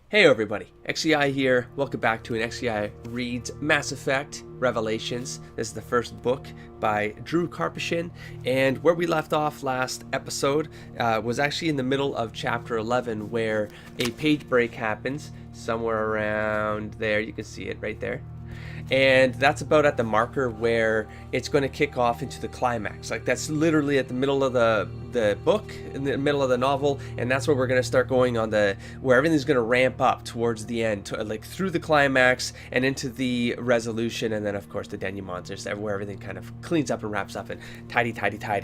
Hey everybody, XEI here. Welcome back to an XEI Reads Mass Effect Revelations. This is the first book by Drew Karpyshyn, and where we left off last episode was actually in the middle of chapter 11, where a page break happens somewhere around there. You can see it right there. And that's about at the marker where it's going to kick off into the climax. Like, that's literally at the middle of the book, in the middle of the novel, and that's where we're going to start going on where everything's going to ramp up towards the end, like through the climax and into the resolution, and then of course the denouement, where everything kind of cleans up and wraps up and tidy.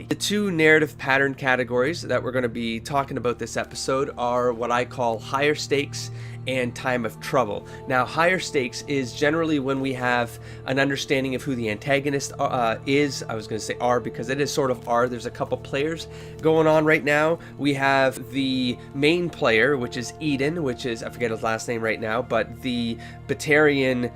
The two narrative pattern categories that we're going to be talking about this episode are what I call higher stakes and time of trouble. Now, higher stakes is generally when we have an understanding of who the antagonist is. I was going to say are because it is sort of are. There's a couple players going on right now. We have the main player, which is Eden, which is, I forget his last name right now, but the Batarian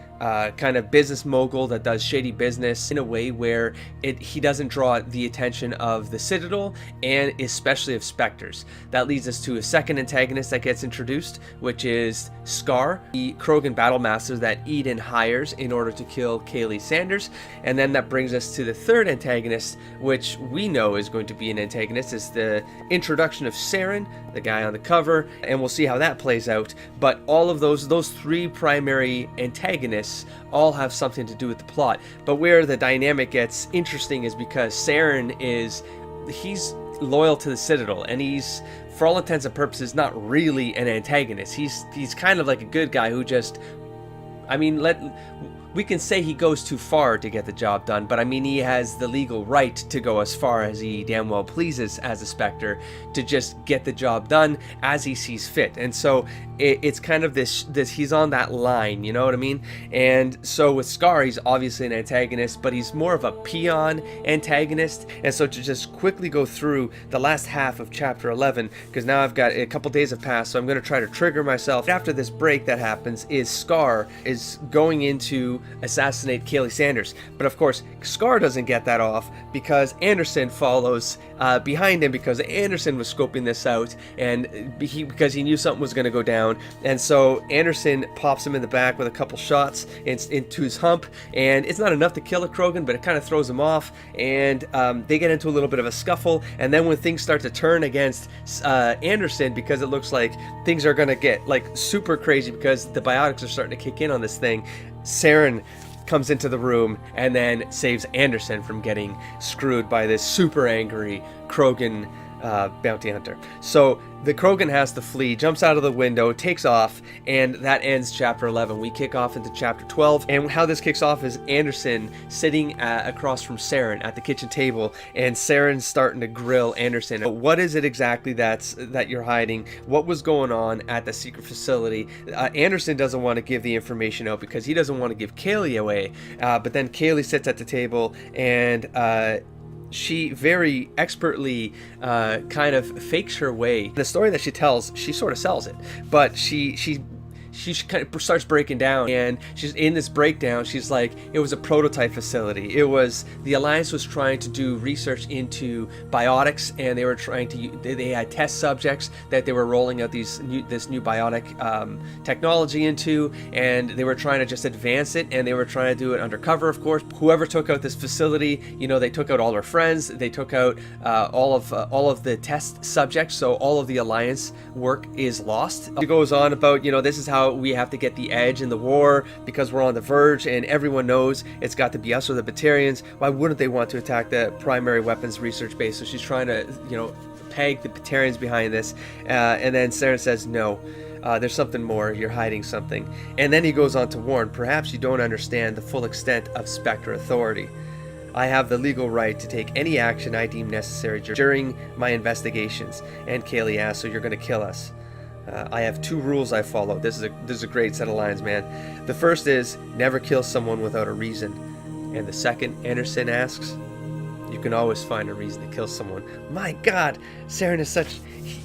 kind of business mogul that does shady business in a way where he doesn't draw the attention of the Citadel and especially of Spectres. That leads us to a second antagonist that gets introduced, which is Scar, the Krogan battlemaster that Eden hires in order to kill Kaylee Sanders. And then that brings us to the third antagonist, which we know is going to be an antagonist. It's the introduction of Saren, the guy on the cover, and we'll see how that plays out. But all of those three primary antagonists all have something to do with the plot. But where the dynamic gets interesting is because Saren he's loyal to the Citadel, and he's, for all intents and purposes, not really an antagonist. He's kind of like a good guy who just, we can say he goes too far to get the job done, but I mean, he has the legal right to go as far as he damn well pleases as a Spectre to just get the job done as he sees fit. And so it's kind of this he's on that line, you know what I mean? And so with Scar, he's obviously an antagonist, but he's more of a peon antagonist. And so to just quickly go through the last half of chapter 11, because now I've got a couple days have passed, so I'm going to try to trigger myself. After this break that happens is Scar is going into assassinate Kaylee Sanders, but of course Scar doesn't get that off because Anderson follows behind him, because Anderson was scoping this out, and because he knew something was going to go down. And so Anderson pops him in the back with a couple shots into his hump, and it's not enough to kill a Krogan, but it kind of throws him off, and they get into a little bit of a scuffle. And then when things start to turn against Anderson, because it looks like things are going to get like super crazy because the biotics are starting to kick in on this thing, Saren comes into the room and then saves Anderson from getting screwed by this super angry Krogan bounty hunter. So the Krogan has to flee, jumps out of the window, takes off, and that ends chapter 11. We kick off into chapter 12, and how this kicks off is Anderson sitting across from Saren at the kitchen table, and Saren's starting to grill Anderson. What is it exactly that you're hiding? What was going on at the secret facility? Anderson doesn't want to give the information out because he doesn't want to give Kaylee away, but then Kaylee sits at the table, and she very expertly kind of fakes her way. The story that she tells, she sort of sells it, but she kind of starts breaking down, and she's in this breakdown. She's like, it was a prototype facility. The Alliance was trying to do research into biotics, and they were trying to, they had test subjects that they were rolling out this new biotic technology into, and they were trying to just advance it, and they were trying to do it undercover, of course. Whoever took out this facility, they took out all her friends, they took out all of the test subjects, so all of the Alliance work is lost. It goes on about, this is how we have to get the edge in the war because we're on the verge, and everyone knows it's got to be us or the Batarians. Why wouldn't they want to attack the primary weapons research base? So she's trying to, peg the Batarians behind this, and then Saren says, no, there's something more, you're hiding something. And then he goes on to warn, perhaps you don't understand the full extent of Spectre authority. I have the legal right to take any action I deem necessary during my investigations. And Kaylee asks, so you're going to kill us? I have two rules I follow. This is a great set of lines, man. The first is never kill someone without a reason. And the second, Anderson asks, you can always find a reason to kill someone. My God, Saren is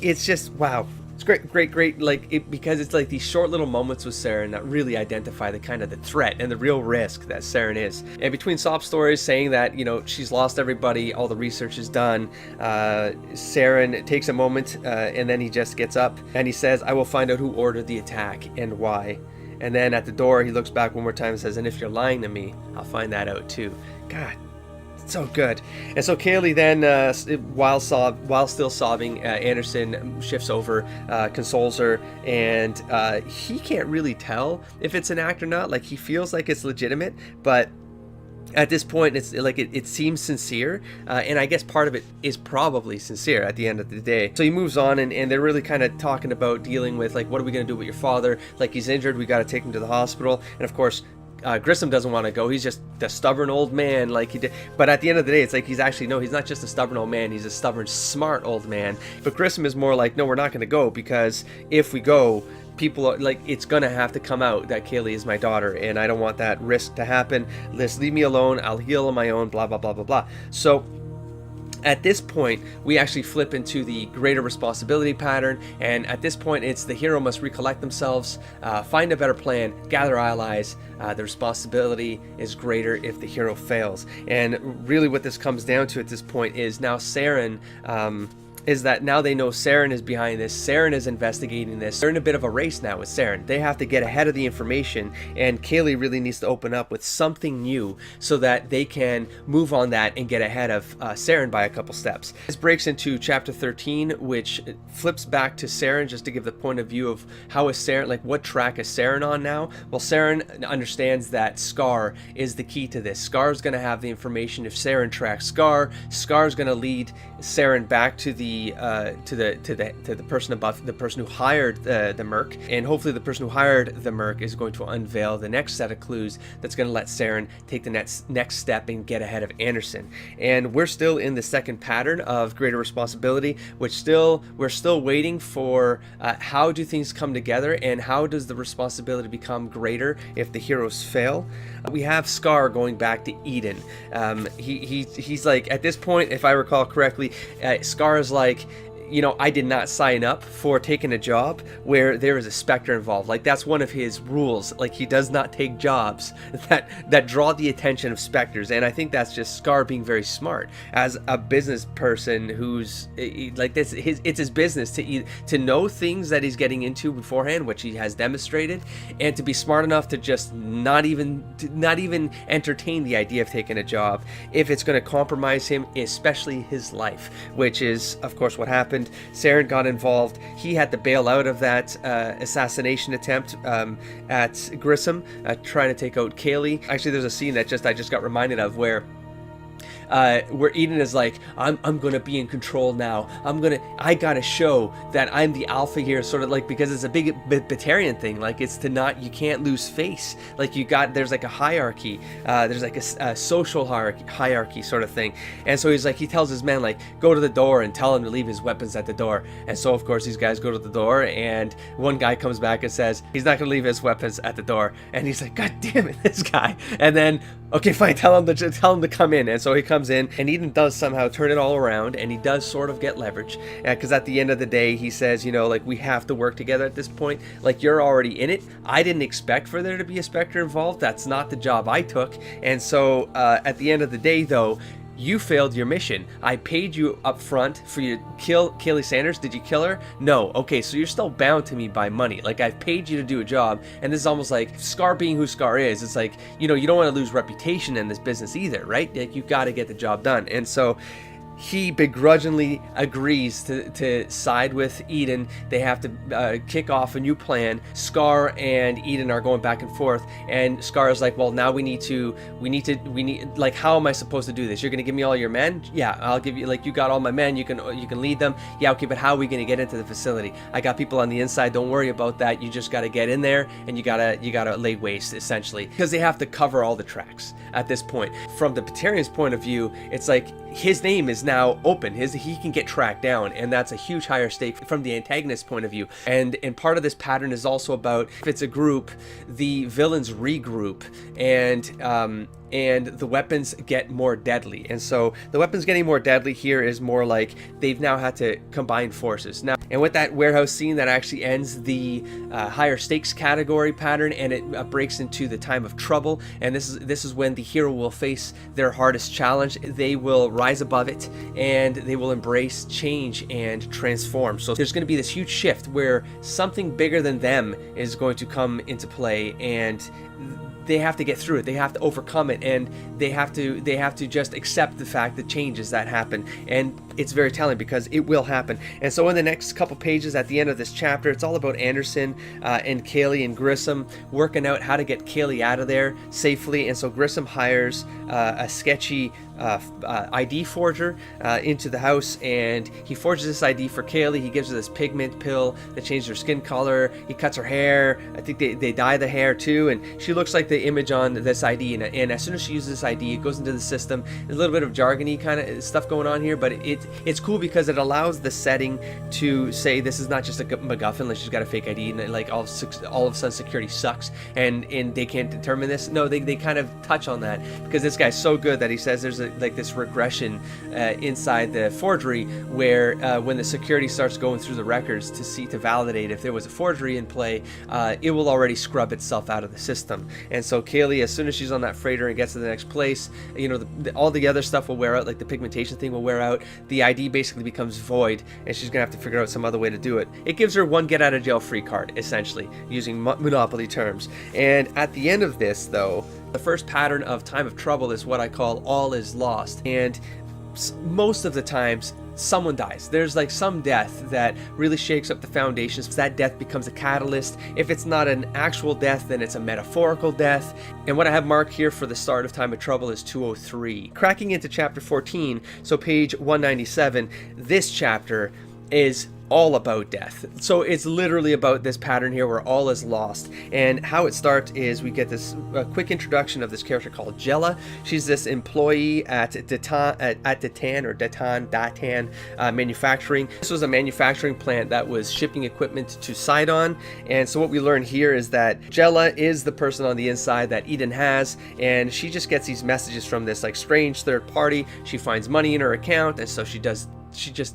it's just, wow. It's great, like because it's like these short little moments with Saren that really identify the kind of the threat and the real risk that Saren is. And between sob stories saying that, you know, she's lost everybody, all the research is done, Saren takes a moment and then he just gets up and he says, "I will find out who ordered the attack and why." And then at the door, he looks back one more time and says, "And if you're lying to me, I'll find that out too." God, it's so good. And so Kaylee then, while still sobbing, Anderson shifts over, consoles her, and he can't really tell if it's an act or not. Like, he feels like it's legitimate, but at this point, it's like it seems sincere, and I guess part of it is probably sincere at the end of the day. So he moves on, and they're really kind of talking about dealing with, like, what are we going to do with your father? Like, he's injured, we got to take him to the hospital. And of course, Grissom doesn't want to go. He's just the stubborn old man, like he did. But at the end of the day, it's like he's not just a stubborn old man. He's a stubborn, smart old man. But Grissom is more like, no, we're not going to go, because if we go, people are like, it's gonna have to come out that Kaylee is my daughter, and I don't want that risk to happen. Just leave me alone. I'll heal on my own. Blah blah blah blah blah. So at this point, we actually flip into the greater responsibility pattern, and at this point, it's the hero must recollect themselves, find a better plan, gather allies. The responsibility is greater if the hero fails. And really what this comes down to at this point is now Saren, is that now they know Saren is behind this. Saren is investigating this. They're in a bit of a race now with Saren. They have to get ahead of the information, and Kaylee really needs to open up with something new so that they can move on that and get ahead of Saren by a couple steps. This breaks into chapter 13, which flips back to Saren just to give the point of view of how is Saren, like what track is Saren on now? Well, Saren understands that Scar is the key to this. Scar's going to have the information. If Saren tracks Scar's going to lead Saren back to the person above, the person who hired the Merc, and hopefully the person who hired the Merc is going to unveil the next set of clues that's going to let Saren take the next step and get ahead of Anderson. And we're still in the second pattern of greater responsibility, which we're still waiting for how do things come together, and how does the responsibility become greater if the heroes fail. We have Scar going back to Eden. He's like, at this point, if I recall correctly, Scar is like, you know, I did not sign up for taking a job where there is a Spectre involved. Like, that's one of his rules. Like, he does not take jobs that draw the attention of Spectres. And I think that's just Scar being very smart as a business person who's like this. It's his business to know things that he's getting into beforehand, which he has demonstrated, and to be smart enough to just not even entertain the idea of taking a job if it's going to compromise him, especially his life, which is, of course, what happened. Saren got involved. He had to bail out of that assassination attempt at Grissom, trying to take out Kaylee. Actually, there's a scene that I just got reminded of where Eden is like, I'm gonna be in control now. I gotta show that I'm the alpha here, sort of like, because it's a big Batarian thing. Like, it's to not, you can't lose face. Like, there's like a hierarchy. There's like a social hierarchy sort of thing. And so he's like, he tells his men, like, go to the door and tell him to leave his weapons at the door. And so of course these guys go to the door, and one guy comes back and says he's not gonna leave his weapons at the door. And he's like, God damn it, this guy. And then, okay, fine, tell him to come in. And so he comes in, and Eden does somehow turn it all around, and he does sort of get leverage, because at the end of the day he says, you know, like, we have to work together at this point. Like, you're already in it. I didn't expect for there to be a Spectre involved. That's not the job I took. And so at the end of the day, though, you failed your mission. I paid you up front for you to kill Kaylee Sanders. Did you kill her? No. Okay, so you're still bound to me by money. Like, I've paid you to do a job, and this is almost like Scar being who Scar is. It's like, you know, you don't want to lose reputation in this business either, right? Like, you got to get the job done. And so he begrudgingly agrees to side with Eden. They have to kick off a new plan. Scar and Eden are going back and forth, and Scar is like, well, now we need, like, how am I supposed to do this? You're gonna give me all your men? Yeah, I'll give you, like, you got all my men, you can lead them. Yeah, okay, but how are we gonna get into the facility? I got people on the inside, don't worry about that. You just gotta get in there, and you gotta lay waste, essentially, because they have to cover all the tracks at this point. From the Batarian's point of view, it's like his name is now open. He can get tracked down, and that's a huge higher stake from the antagonist's point of view. And part of this pattern is also about, if it's a group, the villains regroup, and the weapons get more deadly. And so the weapons getting more deadly here is more like they've now had to combine forces now. And with that warehouse scene, that actually ends the higher stakes category pattern, and it breaks into the time of trouble. And this is when the hero will face their hardest challenge. They will rise above it, and they will embrace change and transform. So there's going to be this huge shift where something bigger than them is going to come into play, and they have to get through it. They have to overcome it, and they have to just accept the fact that changes that happen. And it's very telling because it will happen. And so in the next couple pages at the end of this chapter, it's all about Anderson and Kaylee and Grissom working out how to get Kaylee out of there safely. And so Grissom hires a sketchy ID forger into the house, and he forges this ID for Kaylee. He gives her this pigment pill that changes her skin color. He cuts her hair. I think they dye the hair too, and she looks like the image on this ID. And as soon as she uses this ID, it goes into the system. There's a little bit of jargony kind of stuff going on here, but it's cool because it allows the setting to say this is not just a MacGuffin, like she's got a fake ID and like all of a sudden security sucks and they can't determine this. No, they kind of touch on that because this guy's so good that he says there's like this regression inside the forgery where when the security starts going through the records to validate if there was a forgery in play, it will already scrub itself out of the system. And so Kaylee, as soon as she's on that freighter and gets to the next place, you know, all the other stuff will wear out, like the pigmentation thing will wear out. The ID basically becomes void, and she's gonna have to figure out some other way to do it. It gives her one get out of jail free card, essentially, using Monopoly terms. And at the end of this, though, the first pattern of time of trouble is what I call all is lost. And most of the times, someone dies. There's like some death that really shakes up the foundations. That death becomes a catalyst. If it's not an actual death, then it's a metaphorical death. And what I have marked here for the start of Time of Trouble is 203. Cracking into chapter 14, so page 197, this chapter is all about death. So it's literally about this pattern here where all is lost. And how it starts is we get this quick introduction of this character called Jella. She's this employee at Datan Manufacturing. This was a manufacturing plant that was shipping equipment to Sidon. And so what we learn here is that Jella is the person on the inside that Eden has, and she just gets these messages from this like strange third party. She finds money in her account, and so she just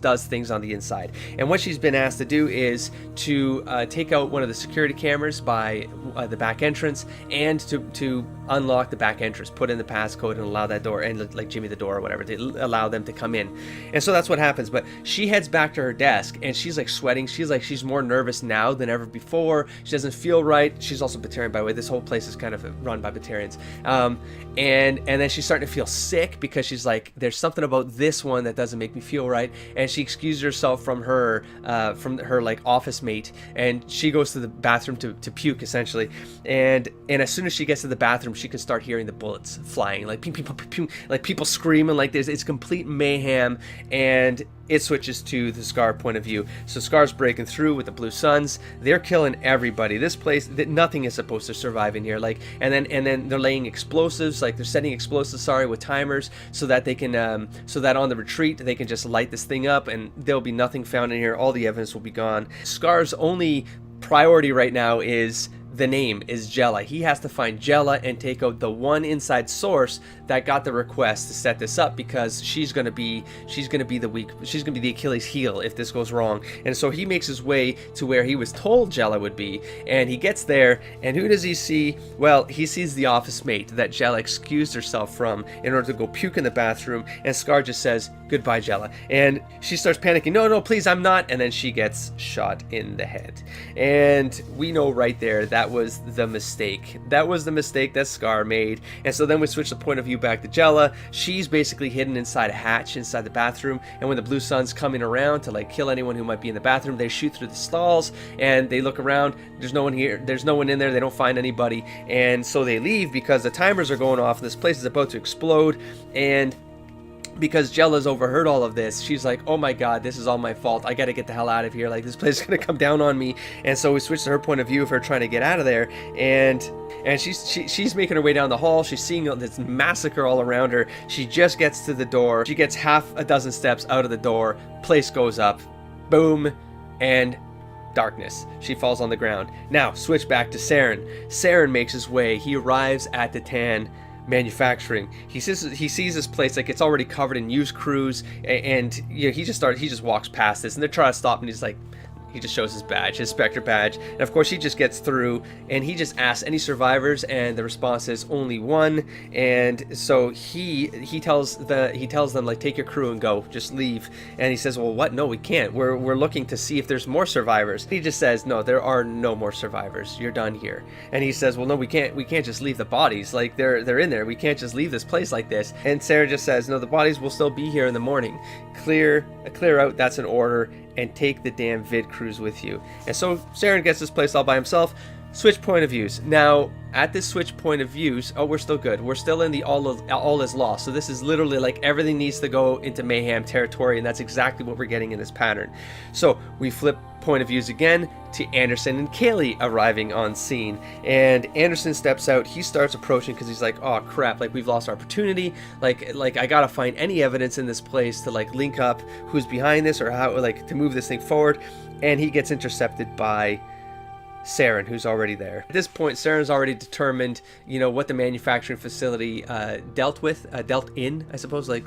does things on the inside. And what she's been asked to do is to take out one of the security cameras by the back entrance, and to unlock the back entrance, put in the passcode and allow that door, and like Jimmy the door or whatever, to allow them to come in. And so that's what happens. But she heads back to her desk, and she's like sweating. She's more nervous now than ever before. She doesn't feel right. She's also Batarian, by the way. This whole place is kind of run by Batarians. And then she's starting to feel sick because she's like, there's something about this one that doesn't make me feel right. And she excuses herself from her like office mate, and she goes to the bathroom to puke essentially. And as soon as she gets to the bathroom, she can start hearing the bullets flying, like pew, pew, pew, pew, pew, like people screaming, like it's complete mayhem. And it switches to the Scar point of view. So Scar's breaking through with the Blue Suns. They're killing everybody. This place, nothing is supposed to survive in here. Like, and then they're laying explosives, like they're setting explosives, with timers, so that they can, so that on the retreat they can just light this thing up, and there'll be nothing found in here. All the evidence will be gone. Scar's only priority right now is the name is Jella. He has to find Jella and take out the one inside source that got the request to set this up, because she's gonna be the Achilles heel if this goes wrong. And so he makes his way to where he was told Jella would be, and he gets there, and who does he see? Well, he sees the office mate that Jella excused herself from in order to go puke in the bathroom, and Scar just says, "Goodbye, Jella." And she starts panicking, no, please, I'm not. And then she gets shot in the head. And we know right there that was the mistake. That was the mistake that Scar made. And so then we switch the point of view back to Jella. She's basically hidden inside a hatch inside the bathroom, and when the Blue Suns coming around to like kill anyone who might be in the bathroom, they shoot through the stalls, and they look around. There's no one here. There's no one in there. They don't find anybody, and so they leave because the timers are going off. This place is about to explode. And because Jella's overheard all of this, she's like, oh my god, this is all my fault. I gotta get the hell out of here. Like, this place is gonna come down on me. And so we switch to her point of view of her trying to get out of there. And she's making her way down the hall. She's seeing this massacre all around her. She just gets to the door. She gets half a dozen steps out of the door. Place goes up. Boom. And darkness. She falls on the ground. Now, switch back to Saren. Saren makes his way. He arrives at the Tan Manufacturing. He sees this place like it's already covered in used crews, and you know, he just walks past this, and they're trying to stop him, and he's like, He just shows his badge, his Spectre badge, and of course he just gets through, and he just asks any survivors, and the response is only one. And so he tells them, like, take your crew and go, just leave. And he says, well, what? No, we can't. We're looking to see if there's more survivors. He just says, no, there are no more survivors. You're done here. And he says, well, no, we can't just leave the bodies. Like, they're in there. We can't just leave this place like this. And Saren just says, no, the bodies will still be here in the morning. Clear out. That's an order. And take the damn vid crews with you. And so Saren gets this place all by himself. Switch point of views. Now, at this switch point of views, oh, we're still good. We're still in the all is lost. So this is literally like everything needs to go into mayhem territory, and that's exactly what we're getting in this pattern. So we flip point of views again to Anderson and Kaylee arriving on scene. And Anderson steps out. He starts approaching because he's like, oh crap, like we've lost our opportunity. Like I gotta find any evidence in this place to like link up who's behind this or how, like, to move this thing forward. And he gets intercepted by Saren, who's already there. At this point, Saren's already determined, what the manufacturing facility dealt in, I suppose, like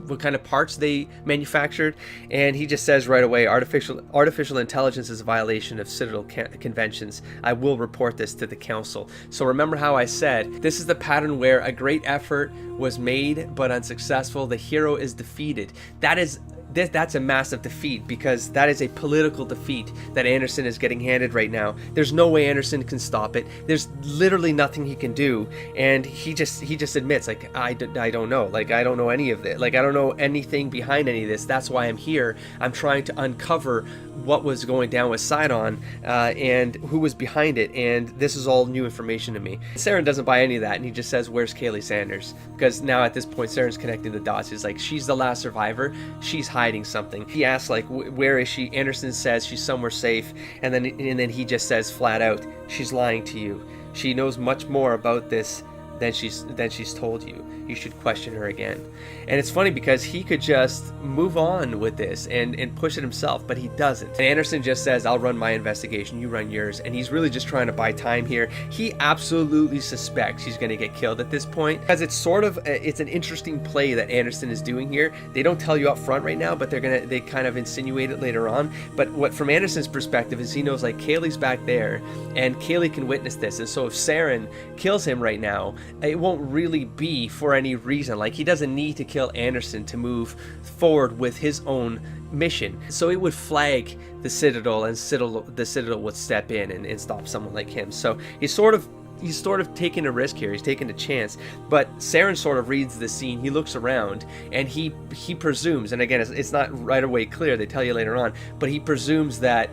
what kind of parts they manufactured. And he just says right away, artificial intelligence is a violation of Citadel conventions. I will report this to the council. So remember how I said, this is the pattern where a great effort was made but unsuccessful. The hero is defeated. That's a massive defeat, because that is a political defeat that Anderson is getting handed right now. There's no way Anderson can stop it. There's literally nothing he can do, and he just admits, like, I don't know, like, I don't know any of this, like, I don't know anything behind any of this. That's why I'm here. I'm trying to uncover what was going down with Sidon and who was behind it, and this is all new information to me. Saren doesn't buy any of that, and he just says, where's Kaylee Sanders? Because now at this point Saren's connecting the dots. He's like, she's the last survivor, she's hiding something. He asks, like, where is she? Anderson says she's somewhere safe, and then he just says flat out, she's lying to you. She knows much more about this than she's told you. You should question her again. And it's funny because he could just move on with this and push it himself, but he doesn't. And Anderson just says, I'll run my investigation, you run yours. And he's really just trying to buy time here. He absolutely suspects he's going to get killed at this point, because it's an interesting play that Anderson is doing here. They don't tell you up front right now, but they kind of insinuate it later on. But what from Anderson's perspective is, he knows, like, Kaylee's back there and Kaylee can witness this. And so if Saren kills him right now, it won't really be for any reason. Like, he doesn't need to kill Anderson to move forward with his own mission. So it would flag the Citadel, and the Citadel would step in and stop someone like him. So he's sort of taking a risk here. He's taking a chance. But Saren sort of reads the scene. He looks around and he presumes, and again, it's not right away clear, they tell you later on, but he presumes that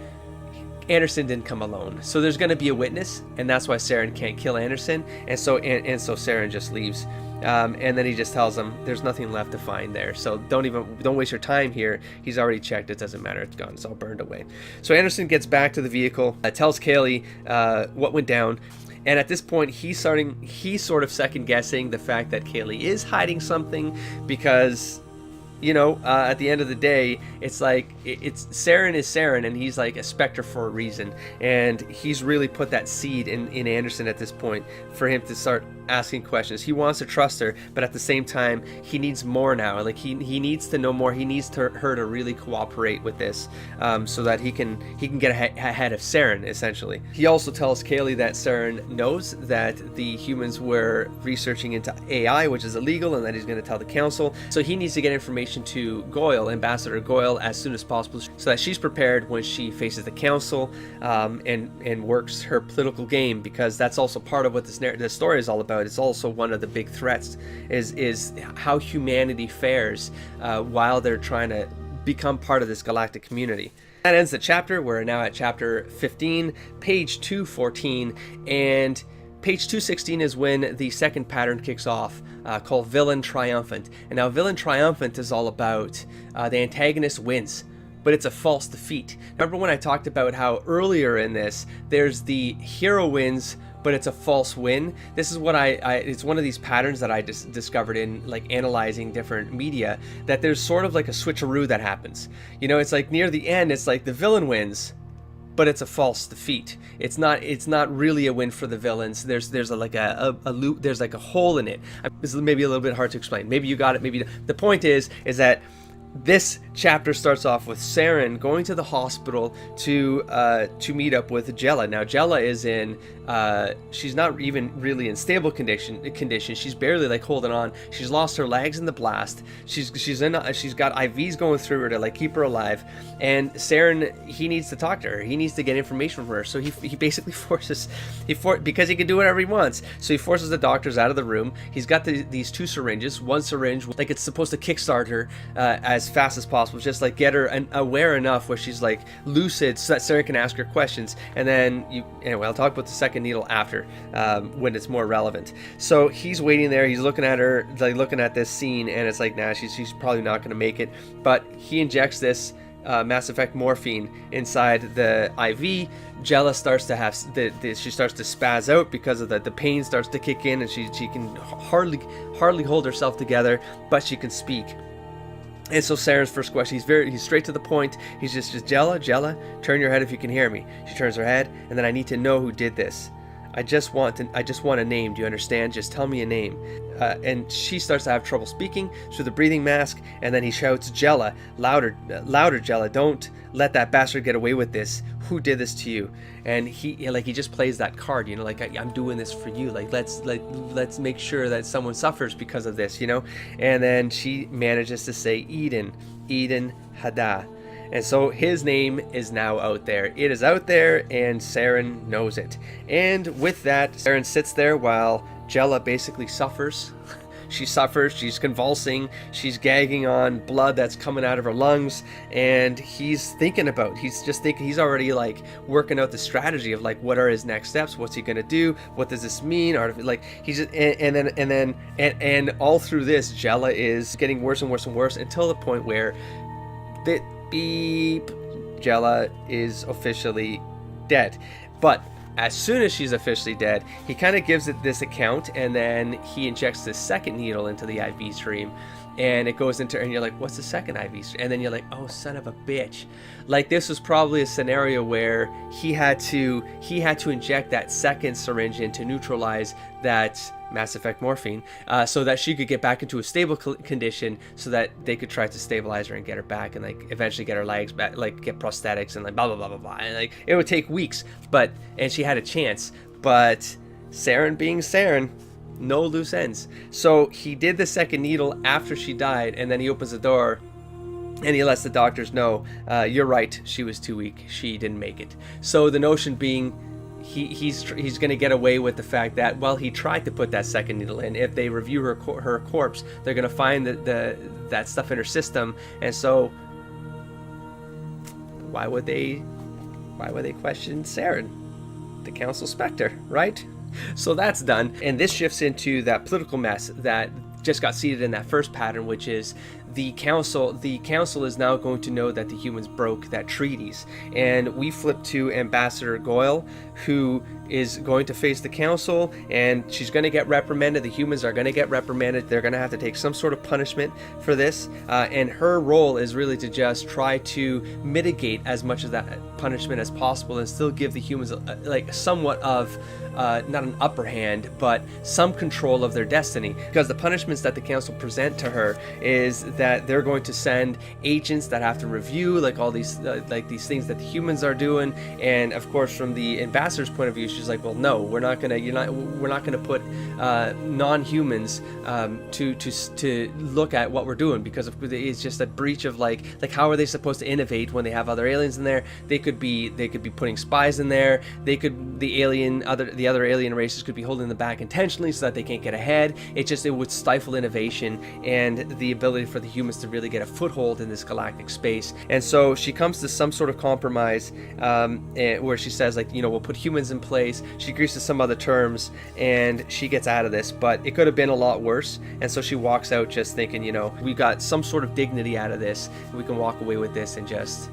Anderson didn't come alone. So there's going to be a witness, and that's why Saren can't kill Anderson. And so Saren just leaves. And then he just tells him there's nothing left to find there. So don't waste your time here. He's already checked. It doesn't matter. It's gone. It's all burned away. So Anderson gets back to the vehicle, tells Kaylee what went down. And at this point, he's sort of second guessing the fact that Kaylee is hiding something, because at the end of the day, it's like, it's Saren is Saren, and he's like a Spectre for a reason. And he's really put that seed in Anderson at this point for him to start asking questions. He wants to trust her, but at the same time, he needs more now. Like, he needs to know more. He needs her to really cooperate with this, so that he can get ahead of Saren, essentially. He also tells Kaylee that Saren knows that the humans were researching into AI, which is illegal, and that he's going to tell the council. So he needs to get information to Goyle, Ambassador Goyle, as soon as possible, so that she's prepared when she faces the council, and works her political game, because that's also part of what the story is all about. It's also one of the big threats is how humanity fares while they're trying to become part of this galactic community. That ends the chapter. We're now at chapter 15, page 214, and page 216 is when the second pattern kicks off, called Villain Triumphant. And now Villain Triumphant is all about the antagonist wins, but it's a false defeat. Remember when I talked about how earlier in this, there's the hero wins, but it's a false win? This is what it's one of these patterns that I just discovered in, like, analyzing different media, that there's sort of like a switcheroo that happens. It's like near the end, it's like the villain wins, but it's a false defeat. It's not really a win for the villains. There's like a loop. There's like a hole in it. This is maybe a little bit hard to explain. Maybe you got it. Maybe the point is that This chapter starts off with Saren going to the hospital to meet up with Jella. Now Jella is in she's not even really in stable condition. She's barely like holding on. She's lost her legs in the blast. She's got IVs going through her to like keep her alive. And Saren, he needs to talk to her. He needs to get information from her. So he basically because he can do whatever he wants. So he forces the doctors out of the room. He's got these 2 syringes. One syringe, like it's supposed to kickstart her as fast as possible, just like get her aware enough where she's like lucid, so that Saren can ask her questions. And then anyway, I'll talk about the second needle after when it's more relevant. So he's waiting there. He's looking at her, like looking at this scene, and it's like, nah, she's probably not going to make it. But he injects this Mass Effect morphine inside the IV. Jella starts to have she starts to spaz out because of the pain starts to kick in, and she can hardly hold herself together, but she can speak. And so Saren's first question, he's straight to the point. He's just Jella, turn your head if you can hear me. She turns her head, and then I need to know who did this. I just want a name. Do you understand? Just tell me a name. And she starts to have trouble speaking through the breathing mask, and then he shouts, Jella, louder, Jella, don't let that bastard get away with this. Who did this to you? And he just plays that card, like I'm doing this for you. Like let's make sure that someone suffers because of this, And then she manages to say Eden Haddah. And so his name is now out there. It is out there, and Saren knows it. And with that, Saren sits there while Jella basically suffers. She suffers, she's convulsing, she's gagging on blood that's coming out of her lungs, and he's already like working out the strategy of like, what are his next steps? What's he gonna do? What does this mean? Or like he's just, and all through this, Jella is getting worse and worse and worse until the point where beep, Jella is officially dead. But as soon as she's officially dead, he kind of gives it this account, and then he injects this second needle into the IV stream, and it goes into, and you're like, what's the second IV stream? And then you're like, oh, son of a bitch. Like, this was probably a scenario where he had to inject that second syringe in to neutralize that Mass Effect morphine, so that she could get back into a stable condition, so that they could try to stabilize her and get her back, and like eventually get her legs back, like get prosthetics and like blah blah blah blah blah. And like it would take weeks, and she had a chance, but Saren being Saren, no loose ends. So he did the second needle after she died, and then he opens the door and he lets the doctors know, you're right, she was too weak, she didn't make it. So the notion being, he's going to get away with the fact that, well, he tried to put that second needle in. If they review her corpse, they're going to find that stuff in her system, and so why would they question Saren, the Council Spectre, right? So that's done, and this shifts into that political mess that just got seeded in that first pattern, which is the council is now going to know that the humans broke that treaties. And we flip to Ambassador Goyle, who is going to face the council, and she's going to get reprimanded. The humans are going to get reprimanded. They're going to have to take some sort of punishment for this, and her role is really to just try to mitigate as much of that punishment as possible and still give the humans like somewhat of not an upper hand, but some control of their destiny. Because the punishments that the council present to her is that they're going to send agents that have to review like all these these things that the humans are doing. And of course, from the ambassador's point of view, she's like, well, no, we're not gonna put non-humans to look at what we're doing, because it's just a breach of like how are they supposed to innovate when they have other aliens in there? They could be putting spies in there. The other alien races could be holding them back intentionally so that they can't get ahead. It would stifle innovation and the ability for the humans to really get a foothold in this galactic space. And so she comes to some sort of compromise where she says, like, we'll put humans in place. She agrees to some other terms, and she gets out of this, but it could have been a lot worse. And so she walks out just thinking, we got some sort of dignity out of this. We can walk away with this, and just,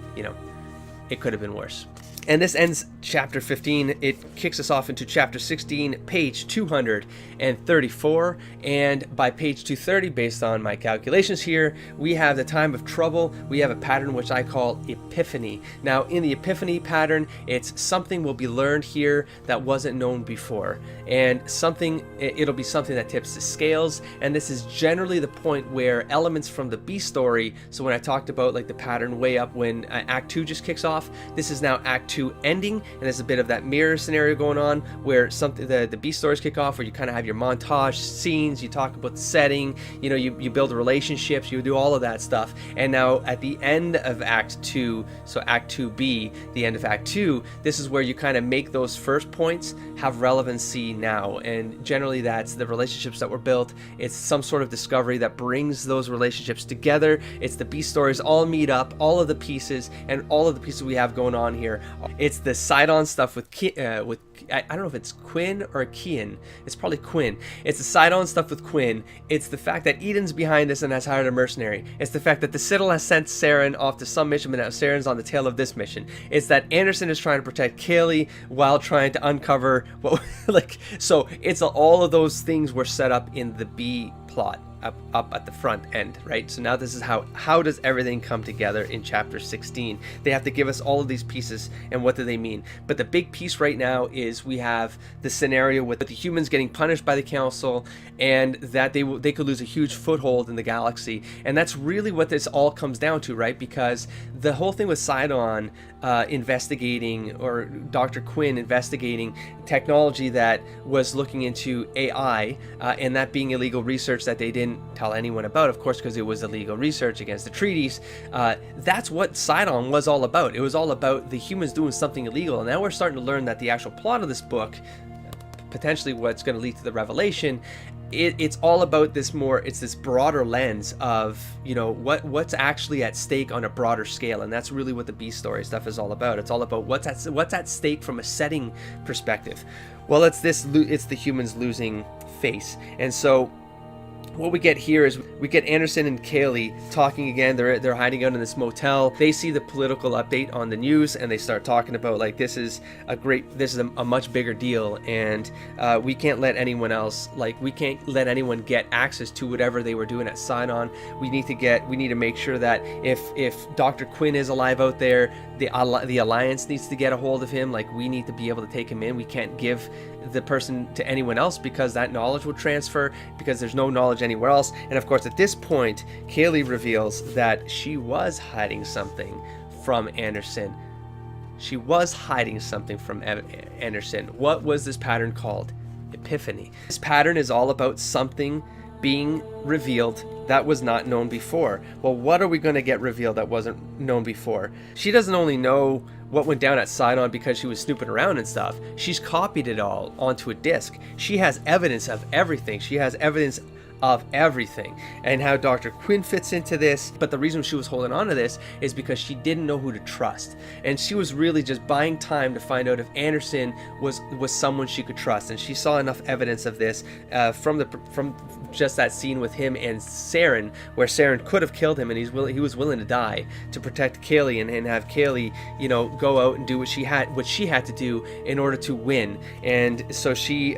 it could have been worse. And this ends chapter 15. It kicks us off into chapter 16, page 234. And by page 230, based on my calculations here, we have the time of trouble. We have a pattern which I call epiphany. Now, in the epiphany pattern, it's something will be learned here that wasn't known before. And it'll be something that tips the scales. And this is generally the point where elements from the B story, so when I talked about like the pattern way up when Act 2 just kicks off, this is now Act 2 ending, and there's a bit of that mirror scenario going on where the B stories kick off, where you kind of have your montage scenes, you talk about the setting, you build relationships, you do all of that stuff. And now at the end of Act 2, so Act 2B, the end of Act 2, this is where you kind of make those first points have relevancy now. And generally that's the relationships that were built. It's some sort of discovery that brings those relationships together. It's the B stories all meet up, all of the pieces, and all of the pieces we have going on here. It's the Sidon stuff with I don't know if it's Quinn or Kian. It's probably Quinn. It's the Sidon stuff with Quinn. It's the fact that Eden's behind this and has hired a mercenary. It's the fact that the Citadel has sent Saren off to some mission, but now Saren's on the tail of this mission. It's that Anderson is trying to protect Kaylee while trying to uncover so it's all of those things were set up in the B plot. Up at the front end, right? So now this is how does everything come together in chapter 16. They have to give us all of these pieces, and what do they mean? But the big piece right now is we have the scenario with the humans getting punished by the council, and that they could lose a huge foothold in the galaxy. And that's really what this all comes down to, right? Because the whole thing with Sidon investigating, or Dr. Quinn investigating technology that was looking into AI, and that being illegal research that they didn't tell anyone about, of course, because it was illegal research against the treaties. That's what Sidon was all about. It was all about the humans doing something illegal. And now we're starting to learn that the actual plot of this book, potentially what's going to lead to the revelation, it's all about this broader lens of what's actually at stake on a broader scale. And that's really what the B story stuff is all about. It's all about what's at stake from a setting perspective. Well, it's the humans losing face. And so what we get here is we get Anderson and Kaylee talking again. They're hiding out in this motel. They see the political update on the news, and they start talking about like this is a much bigger deal, and we can't let anyone get access to whatever they were doing at Sidon. We need to make sure that if Dr. Quinn is alive out there, the Alliance needs to get a hold of him. Like, we need to be able to take him in. We can't give the person to anyone else, because that knowledge will transfer, because there's no knowledge anywhere else. And of course, at this point, Kaylee reveals that she was hiding something from Anderson. She was hiding something from Anderson. What was this pattern called? Epiphany. This pattern is all about something being revealed that was not known before. Well, what are we going to get revealed that wasn't known before? She doesn't only know what went down at Sidon because she was snooping around and stuff. She's copied it all onto a disc. She has evidence of everything. She has evidence of everything, and how Dr. Quinn fits into this. But the reason she was holding on to this is because she didn't know who to trust, and she was really just buying time to find out if Anderson was someone she could trust. And she saw enough evidence of this from just that scene with him and Saren, where Saren could have killed him, and he was willing to die to protect Kaylee and have Kaylee go out and do what she had to do in order to win. And so she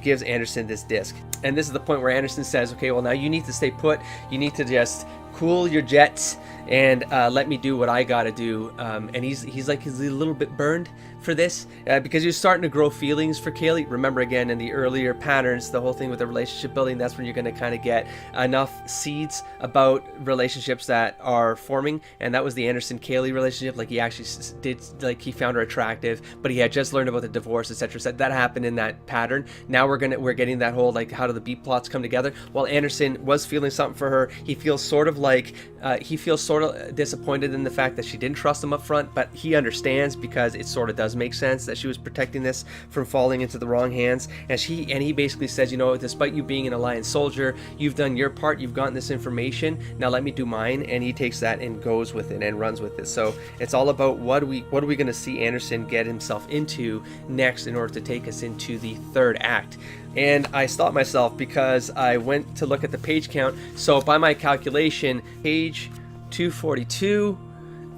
gives Anderson this disc. And this is the point where Anderson says, okay, well, now you need to stay put. You need to just cool your jets and let me do what I gotta do. And he's a little bit burned for this because you're starting to grow feelings for Kaylee. Remember, again, in the earlier patterns, the whole thing with the relationship building, that's when you're going to kind of get enough seeds about relationships that are forming. And that was the Anderson Kaylee relationship. Like, he actually did, like, he found her attractive, but he had just learned about the divorce, etc. So that happened in that pattern. Now we're getting that whole, like, how do the B plots come together? While Anderson was feeling something for her, he feels sort of disappointed in the fact that she didn't trust him up front, but he understands, because it sort of does make sense that she was protecting this from falling into the wrong hands. And he basically says, despite you being an Alliance soldier, you've done your part, you've gotten this information, now let me do mine. And he takes that and goes with it and runs with it. So it's all about what are we going to see Anderson get himself into next in order to take us into the third act. And I stopped myself because I went to look at the page count. So by my calculation, page 242,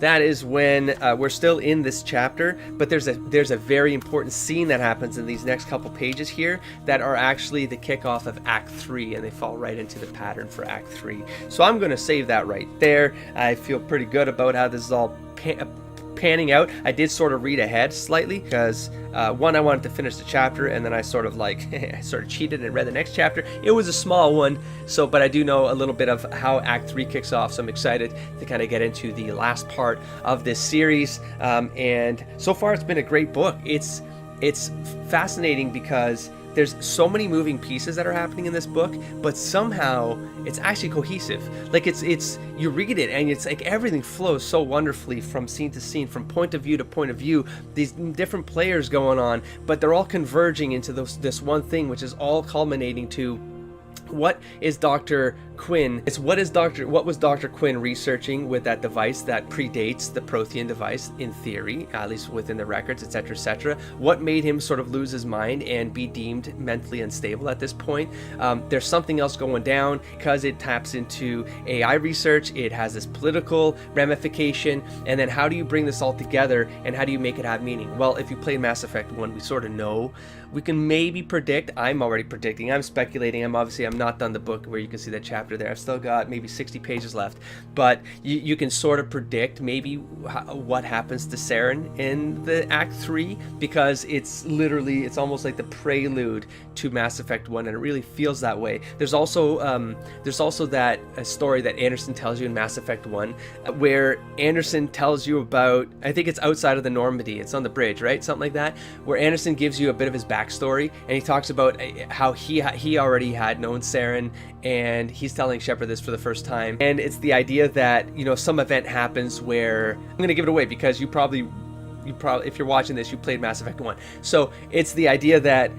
that is when we're still in this chapter, but there's a very important scene that happens in these next couple pages here that are actually the kickoff of Act 3, and they fall right into the pattern for Act 3. So I'm going to save that right there. I feel pretty good about how this is all panning out. I did sort of read ahead slightly because one, I wanted to finish the chapter, and then I sort of I sort of cheated and read the next chapter. It was a small one, so but I do know a little bit of how Act 3 kicks off, so I'm excited to kind of get into the last part of this series. And so far it's been a great book. It's fascinating because there's so many moving pieces that are happening in this book, but somehow it's actually cohesive. Like it's you read it and it's like everything flows so wonderfully from scene to scene, from point of view to point of view. These different players going on, but they're all converging into this one thing, which is all culminating to what is Dr. Quinn? What was Dr. Quinn researching with that device that predates the Prothean device in theory, at least within the records, etc., etc.? What made him sort of lose his mind and be deemed mentally unstable at this point? There's something else going down because it taps into AI research. It has this political ramification, and then how do you bring this all together and how do you make it have meaning? Well, if you played Mass Effect 1, we sort of know. We can maybe predict. I'm already predicting. I'm speculating. I'm not done the book where you can see that chapter there. I've still got maybe 60 pages left, but you can sort of predict maybe what happens to Saren in the Act 3, because it's almost like the prelude to Mass Effect 1, and it really feels that way. There's also that a story that Anderson tells you in Mass Effect 1, where Anderson tells you about, I think it's outside of the Normandy, it's on the bridge, right? Something like that, where Anderson gives you a bit of his backstory, and he talks about how he already had known Saren, and he's telling Shepard this for the first time. And it's the idea that, some event happens where, I'm going to give it away because you probably, if you're watching this, you played Mass Effect 1. So it's the idea that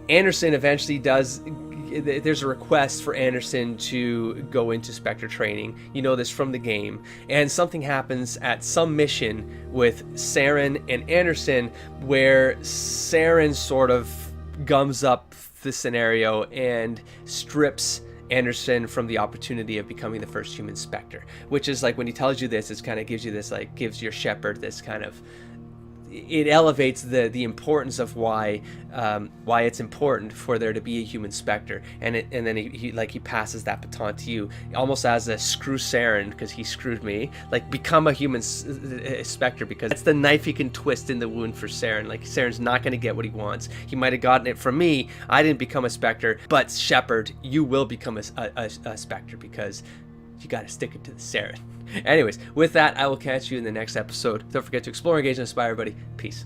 Anderson eventually there's a request for Anderson to go into Spectre training. You know this from the game. And something happens at some mission with Saren and Anderson where Saren sort of gums up the scenario and strips Anderson from the opportunity of becoming the first human Spectre, which is like, when he tells you this, it kind of gives you this, like, gives your Shepard this kind of, it elevates the importance of why it's important for there to be a human Spectre, and then he passes that baton to you, almost as a screw Saren, because he screwed me, like, become a human Spectre, because it's the knife he can twist in the wound for Saren. Like, Saren's not going to get what he wants. He might have gotten it from me. I didn't become a Spectre, but Shepard, you will become a Spectre, because you got to stick it to the Saren. Anyways, with that, I will catch you in the next episode. Don't forget to explore, engage, and inspire, everybody. Peace.